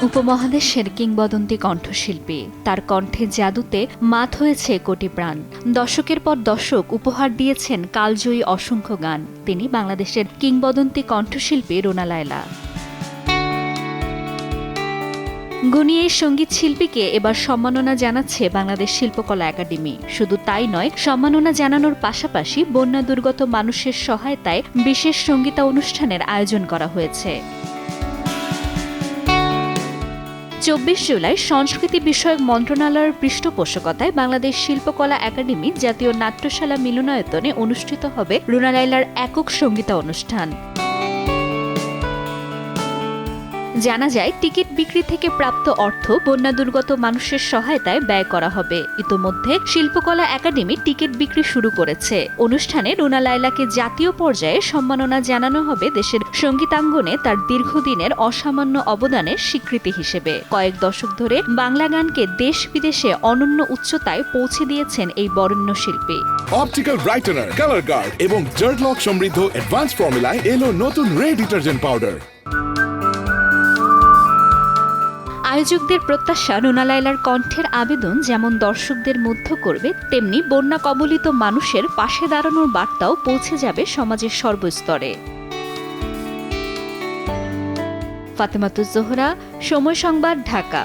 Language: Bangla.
উপমহাদেশের কিংবদন্তি কণ্ঠশিল্পী, তার কণ্ঠে জাদুতে মাত হয়েছে কোটি প্রাণ। দশকের পর দশক উপহার দিয়েছেন কালজয়ী অসংখ্য গান। তিনি বাংলাদেশের কিংবদন্তি কণ্ঠশিল্পী রুনা লায়লা। গুণী এই সঙ্গীত শিল্পীকে এবার সম্মাননা জানাচ্ছে বাংলাদেশ শিল্পকলা একাডেমি। শুধু তাই নয়, সম্মাননা জানানোর পাশাপাশি বন্যা দুর্গত মানুষের সহায়তায় বিশেষ সঙ্গীতা অনুষ্ঠানের আয়োজন করা হয়েছে। ২৪ জুলাই সংস্কৃতি বিষয়ক মন্ত্রণালয়ের পৃষ্ঠপোষকতায় বাংলাদেশ শিল্পকলা একাডেমি জাতীয় নাট্যশালা মিলনায়তনে অনুষ্ঠিত হবে রুনা লায়লার একক সঙ্গীতা অনুষ্ঠান। জানা যায়, টিকিট বিক্রি থেকে প্রাপ্ত অর্থ বন্যা দুর্গত মানুষের সহায়তায় ব্যয় করা হবে। ইতোমধ্যে শিল্পকলা একাডেমি টিকিট বিক্রি শুরু করেছে। অনুষ্ঠানে রুনা লায়লাকে জাতীয় পর্যায়ে সম্মাননা জানানো হবে দেশের সঙ্গীতাঙ্গনে তার দীর্ঘদিনের অসামান্য অবদানের স্বীকৃতি হিসেবে। কয়েক দশক ধরে বাংলা গানকে দেশ বিদেশে অনন্য উচ্চতায় পৌঁছে দিয়েছেন এই বরেণ্য শিল্পী। অপটিক্যাল ব্রাইটেনার, কালার গার্ড এবং জার্ট লক সমৃদ্ধ অ্যাডভান্স ফর্মুলায় এলো নতুন রে ডিটারজেন্ট পাউডার। আয়োজকদের প্রত্যাশা, রুনা লায়লার কণ্ঠের আবেদন যেমন দর্শকদের মুগ্ধ করবে, তেমনি বন্যা কবলিত মানুষের পাশে দাঁড়ানোর বার্তাও পৌঁছে যাবে সমাজের সর্বস্তরে। ফাতেমাতুজ জোহরা, সময় সংবাদ, ঢাকা।